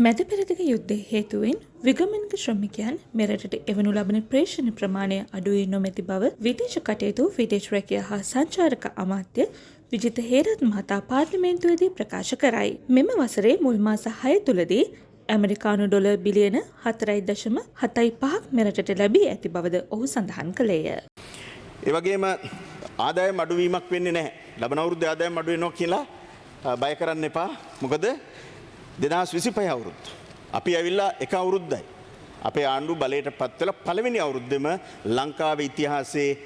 මැද පෙරදිග යුද්ධය හේතුවෙන් විගමනික ශ්‍රමිකයන් මෙරටට එවනු ලබන ප්‍රේෂණ ප්‍රමාණය අඩු වී නොමැති බව විදේශ කටයුතු විදේශ රැකියා හා සංචාරක අමාත්‍ය විජිත හේරත් මහතා පාර්ලිමේන්තුවේදී ප්‍රකාශ කරයි. මෙම වසරේ මුල් මාස 6 තුලදී ඇමරිකානු ඩොලර් බිලියන 4.75ක් මෙරටට ලැබී ඇති බවද ඔහු සඳහන් කළේය. ඒ වගේම ආදායම් අඩුවීමක් වෙන්නේ නැහැ. ලබන අවුරුද්දේ ආදායම් අඩු වෙනවා කියලා බය කරන්න එපා. මොකද 2025 අවුරුද්ද. අපි ඇවිල්ලා එක අවුරුද්දයි. අපේ ආණ්ඩුව බලයට පත් වෙලා පළවෙනි අවුරුද්දෙම ලංකාවේ ඉතිහාසයේ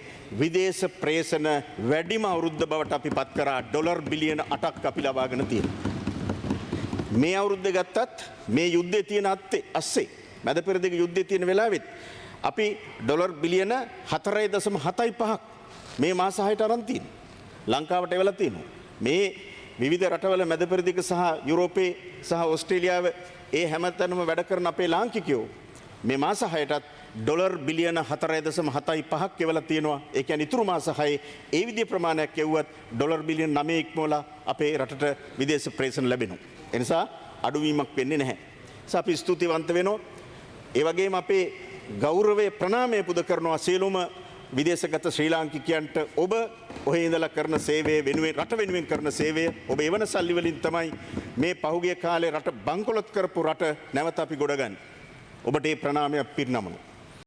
විදේශ ප්‍රේෂණ වැඩිම අවුරුද්ද බවට අපි පත් කරා. ඩොලර් බිලියන 8ක් අපි ලබාගෙන තියෙනවා. මේ අවුරුද්දේ ගත්තත් මේ යුද්ධයේ තියෙන අස්සේ මැද පෙරදිග යුද්ධයේ තියෙන වෙලාවෙත් අපි ඩොලර් බිලියන 4.75ක් මේ මාස 6ට අරන් තියෙනවා. ලංකාවට එවලා තියෙනවා. මේ විවිධ රටවල මැද පෙරදිග සහ යුරෝපයේ සහ ඕස්ට්‍රේලියාව ඒ හැමතැනම වැඩ කරන අපේ ලාංකිකයෝ මේ මාස 6ටත් ඩොලර් බිලියන 4.75ක් එවලා තියෙනවා. ඒ කියන්නේ ඉතුරු මාස 6 ඒ විදිහේ ප්‍රමාණයක් එවුවත් ඩොලර් බිලියන 9 ඉක්මවලා අපේ රටට විදේශ ප්‍රේෂණ ලැබෙනවා. ඒ නිසා අඩුවීමක් වෙන්නේ නැහැ. නිසා අපි ස්තුතිවන්ත වෙනවා. ඒ වගේම අපේ ගෞරවයේ ප්‍රණාමය පුද කරනවා සියලුම විදේශගත ශ්‍රී ලාංකිකයන්ට. ඔබ ඔහේ ඉඳලා කරන සේවය වෙනුවෙන් රට වෙනුවෙන් කරන සේවය ඔබ එවන සල්ලි වලින් තමයි මේ පහුගිය කාලේ රට බංකොලොත් කරපු රට නැවත අපි ගොඩගන්නේ. ඔබට මේ ප්‍රණාමය පිරිනමනවා.